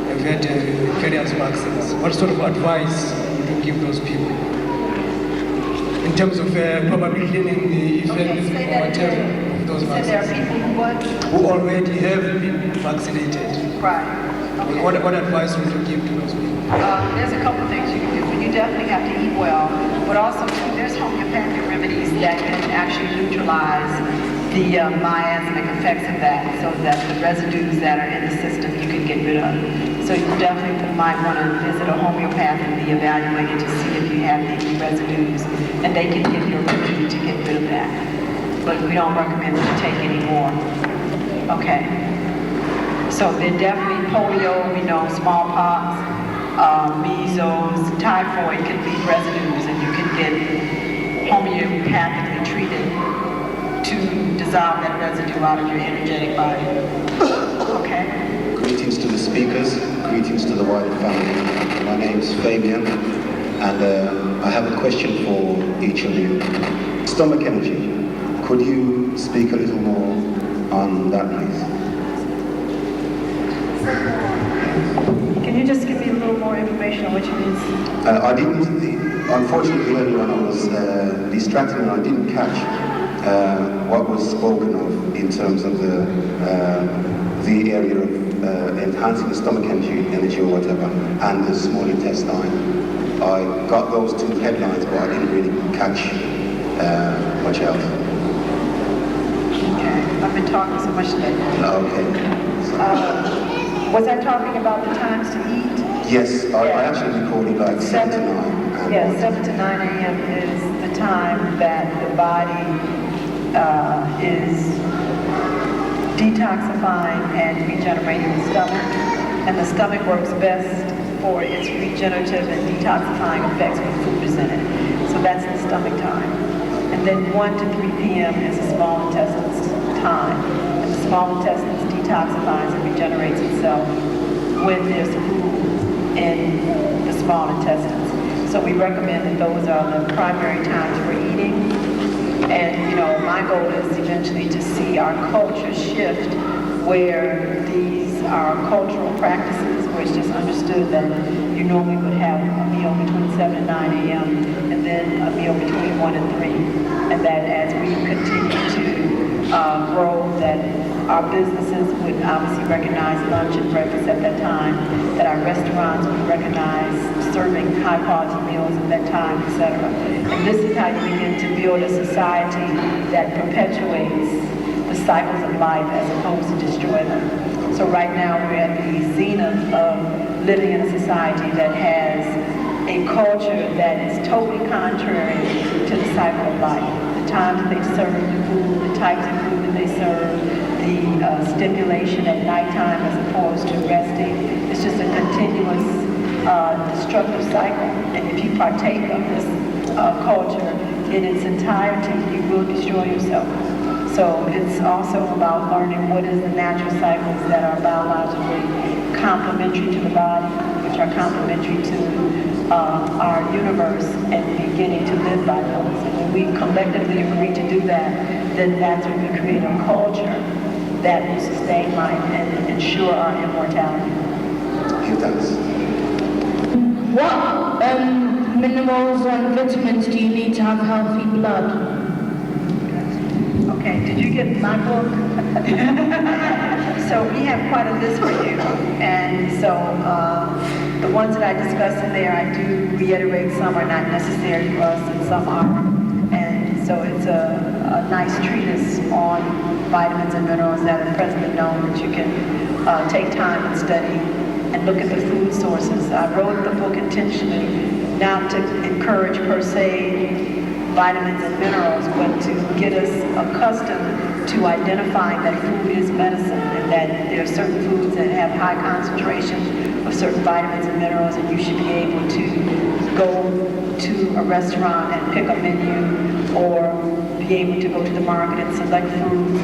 They've had various vaccines. What sort of advice would you give those people in terms of probably healing the effects or whatever of those vaccines? There are people who what? Who already have been vaccinated. Right. Okay. What advice would you give to those people? There's a couple things you can do, but you definitely have to eat well. But also, too, there's homeopathic remedies that can actually neutralize the miasmic effects of that, so that the residues that are in the system you can get rid of. So you definitely might want to visit a homeopath and be evaluated to see if you have any residues, and they can give you a remedy to get rid of that. But we don't recommend that you take any more. Okay. So then definitely polio, we know, smallpox, measles, typhoid can leave residues, and you can get homeopathically treated to dissolve that residue out of your energetic body. Okay? Greetings to the speakers, greetings to the wider family. My name's Fabian, and I have a question for each of you. Stomach energy, could you speak a little more on that, please? Can you just give me a little more information on what you mean? I didn't, unfortunately earlier on I was distracted and I didn't catch what was spoken of in terms of the area of enhancing the stomach energy or whatever, and the small intestine. I got those two headlines, but I didn't really catch much else. Okay, I've been talking so much today. Okay. Was I talking about the times to eat? Yes, I actually recorded like 7 to 9. Yeah, 7 to 9 a.m. is the time that the body is detoxifying and regenerating the stomach. And the stomach works best for its regenerative and detoxifying effects when food is in it. So that's the stomach time. And then 1 to 3 p.m. is the small intestines time. And the small intestines detoxifies and regenerates itself when there's food in the small intestines. So we recommend that those are the primary times for eating. And, you know, my goal is eventually to see our culture shift where these are cultural practices, where it's just understood that you normally would have a meal between 7 and 9 a.m. and then a meal between 1 and 3. And that as we continue to grow, that our businesses would obviously recognize lunch and breakfast at that time, that our restaurants would recognize serving high quality meals at that time, etc. And this is how you begin to build a society that perpetuates the cycles of life as opposed to destroy them. So right now we're at the zenith of living in a society that has a culture that is totally contrary to the cycle of life. times that they serve the food, the types of food that they serve, the stipulation at nighttime as opposed to resting. It's just a continuous destructive cycle. And if you partake of this culture in its entirety, you will destroy yourself. So it's also about learning what is the natural cycles that are biologically complementary to the body, which are complementary to our universe, and beginning to live by those. And when we collectively agree to do that, then that's when we create a culture that will sustain life and ensure our immortality. What minerals and vitamins do you need to have healthy blood? Okay, did you get my book? So we have quite a list for you. And so the ones that I discussed in there, I do reiterate some are not necessary for us and some are. And so it's a nice treatise on vitamins and minerals that are presently known that you can take time and study and look at the food sources. I wrote the book intentionally not to encourage per se vitamins and minerals, but to get us accustomed to identifying that food is medicine and that there are certain foods that have high concentration of certain vitamins and minerals, and you should be able to go to a restaurant and pick a menu or be able to go to the market and select foods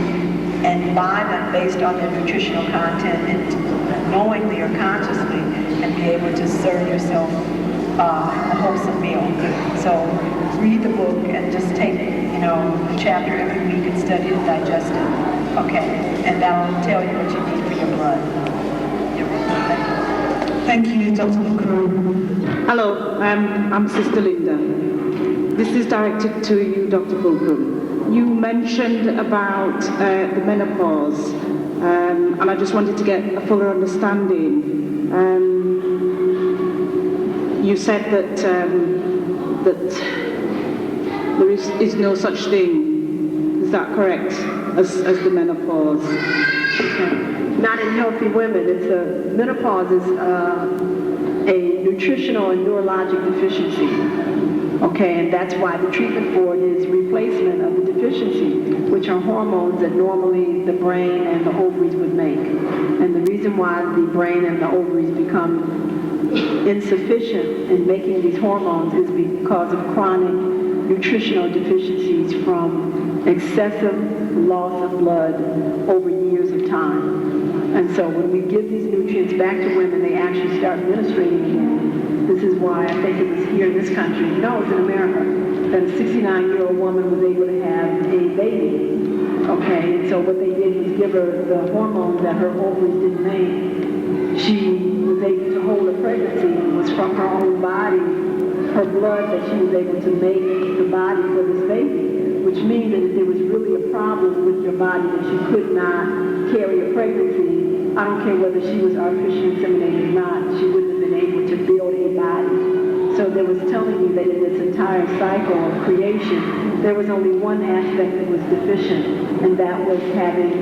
and buy them based on their nutritional content and knowingly or consciously, and be able to serve yourself a wholesome meal. So read the book and just take, a chapter every week and study it and digest it. Okay, and that'll tell you what you need for your blood. Thank you, Dr. Pookrum. Hello, I'm Sister Linda. This is directed to you, Dr. Pookrum. You mentioned about the menopause, and I just wanted to get a fuller understanding. You said that there is no such thing. Is that correct? As the menopause. Not in healthy women. Menopause is a nutritional and neurologic deficiency. Okay, and that's why the treatment for it is replacement of the deficiency, which are hormones that normally the brain and the ovaries would make. And the reason why the brain and the ovaries become insufficient in making these hormones is because of chronic nutritional deficiencies from excessive loss of blood over years of time. And so when we give these nutrients back to women, they actually start menstruating again. This is why I think it was here in this country, no, it's in America, that a 69-year-old woman was able to have a baby. Okay, and so what they did was give her the hormones that her ovaries didn't make. She was able to hold a pregnancy, and it was from her own body, her blood, that she was able to make the body for this baby, which means that if there was really a problem with your body that you could not carry a pregnancy, I don't care whether she was artificially inseminated or not, she wouldn't have been able to build a body. So there was telling me that in this entire cycle of creation, there was only one aspect that was deficient, and that was having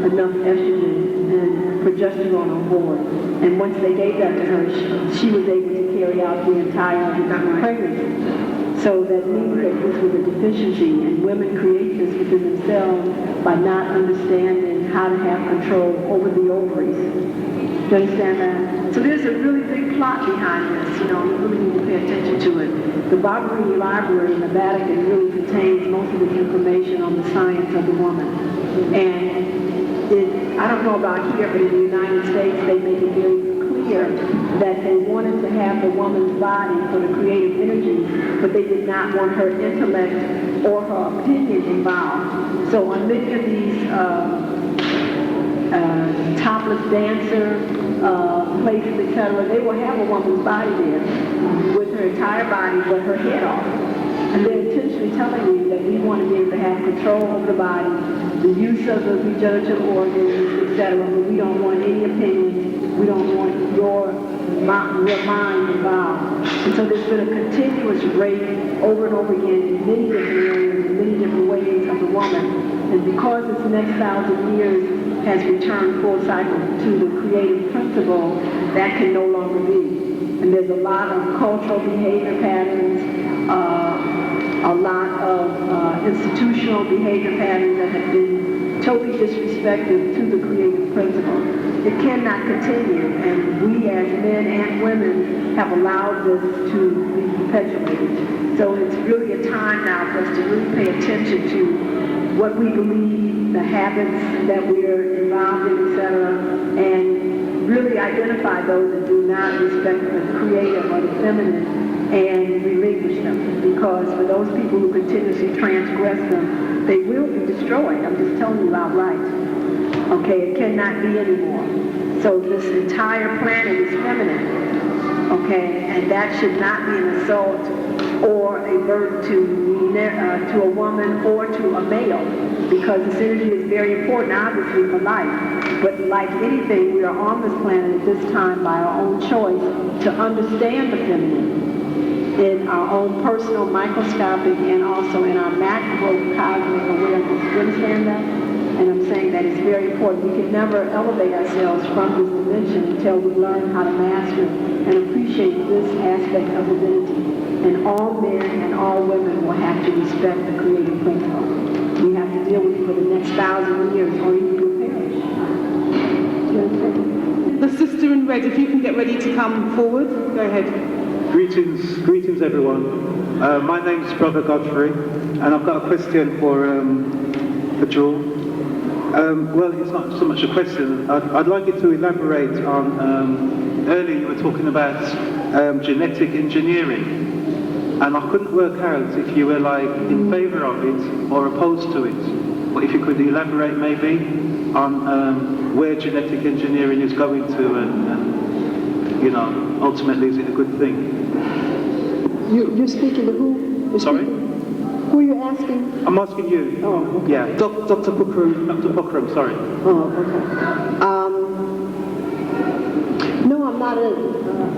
enough estrogen and progesterone on board. And once they gave that to her, she was able to carry out the entire pregnancy. So that means that this was a deficiency, and women create this within themselves by not understanding how to have control over the ovaries. Do you understand that? So there's a really big plot behind this, you really need to pay attention to it. The Barbary Library in the Vatican really contains most of this information on the science of the woman. And I don't know about here, but in the United States, they make it very clear that they wanted to have the woman's body for the creative energy, but they did not want her intellect or her opinion involved. So on many of these topless dancer places, etc., they will have a woman's body there with her entire body but her head off. And they're intentionally telling you that we want to be able to have control over the body, the use of the regenerative organs, etc., but we don't want any opinion, we don't want your mind involved. And so there's been a continuous rape over and over again in many different areas, in many different ways of the woman. And because this next 1,000 years has returned full cycle to the creative principle, that can no longer be. And there's a lot of cultural behavior patterns, a lot of institutional behavior patterns that have been totally disrespectful to the creative principle. It cannot continue, and we as men and women have allowed this to be perpetuated. So it's really a time now for us to really pay attention to what we believe, the habits that we're involved in, etc., and really identify those that do not respect the creative or the feminine and relinquish them. Because for those people who continuously transgress them, they will be destroyed. I'm just telling you outright. Okay, it cannot be anymore. So this entire planet is feminine. Okay, and that should not be an assault or a burden to a woman or to a male, because this energy is very important, obviously, for life. But like anything, we are on this planet at this time by our own choice to understand the feminine in our own personal, microscopic, and also in our macrocosmic awareness. Do you understand that? And I'm saying that it's very important. We can never elevate ourselves from this dimension until we learn how to master and appreciate this aspect of divinity. And all men and all women will have to respect the creative principle. We have to deal with it for the next 1,000 years, or even will perish. Do you understand? The sister in red, if you can get ready to come forward, go ahead. Greetings everyone. My name's Brother Godfrey, and I've got a question for Joel. Well, it's not so much a question. I'd like you to elaborate on, earlier you were talking about genetic engineering, and I couldn't work out if you were like in favour of it or opposed to it. But if you could elaborate maybe on where genetic engineering is going to, and you know, ultimately is it a good thing? You're speaking to who? Sorry? Who are you asking? I'm asking you. Oh, okay. Yeah. Dr. Pookrum. Dr. Pookrum, sorry. Oh, okay. No, I'm not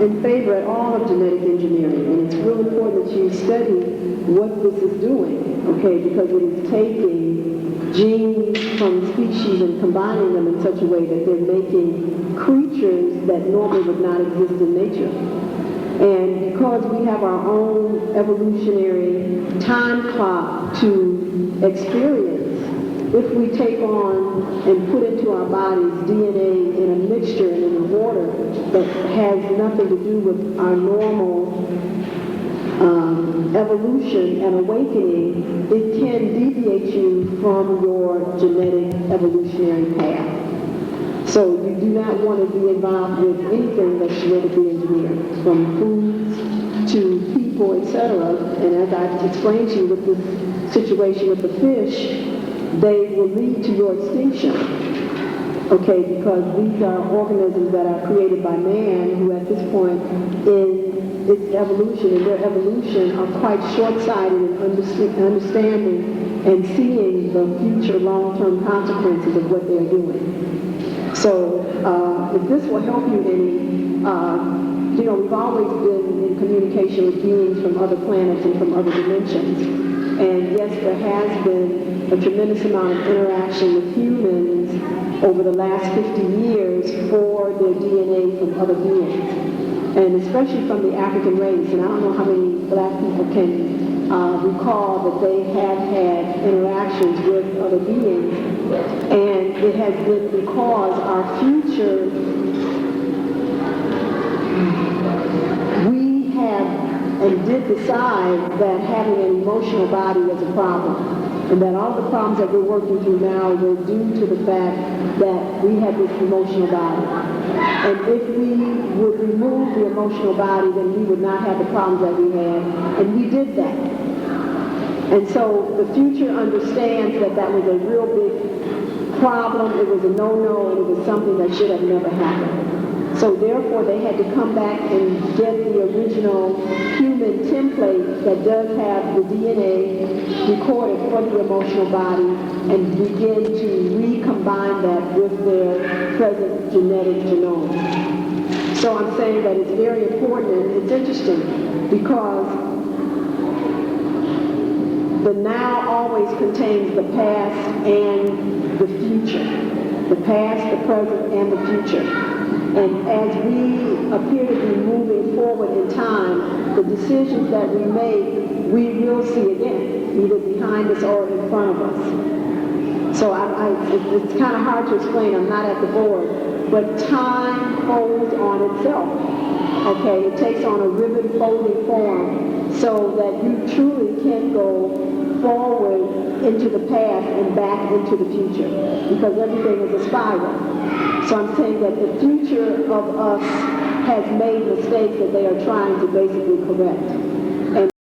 in favor at all of genetic engineering, and it's really important that you study what this is doing, okay, because it is taking genes from species and combining them in such a way that they're making creatures that normally would not exist in nature. And because we have our own evolutionary time clock to experience, if we take on and put into our bodies DNA in a mixture and in the water that has nothing to do with our normal evolution and awakening, it can deviate you from your genetic evolutionary path. So you do not want to be involved with anything that's genetically engineered, from foods to people, etc. And as I explained to you with this situation with the fish, they will lead to your extinction. Okay, because these are organisms that are created by man, who at this point in its evolution, in their evolution, are quite short-sighted in understanding and seeing the future long-term consequences of what they're doing. So if this will help you any, you know, we've always been in communication with beings from other planets and from other dimensions. And yes, there has been a tremendous amount of interaction with humans over the last 50 years for their DNA from other beings. And especially from the African race. And I don't know how many black people can recall that they have had interactions with other beings. And it has been because our future, we have and did decide that having an emotional body was a problem. And that all the problems that we're working through now were due to the fact that we had this emotional body. And if we would remove the emotional body, then we would not have the problems that we had. And we did that. And so the future understands that that was a real big problem. It was a no-no, and it was something that should have never happened. So therefore, they had to come back and get the original human template that does have the DNA recorded for the emotional body and begin to recombine that with their present genetic genome. So I'm saying that it's very important, and it's interesting because the now always contains the past and the future. The past, the present, and the future. And as we appear to be moving forward in time, the decisions that we make we will see again, either behind us or in front of us. So it's kind of hard to explain. I'm not at the board, but time folds on itself. Okay, it takes on a ribbon folding form so that you truly can go forward into the past and back into the future, because everything is a spiral. So I'm saying that the future of us has made mistakes that they are trying to basically correct.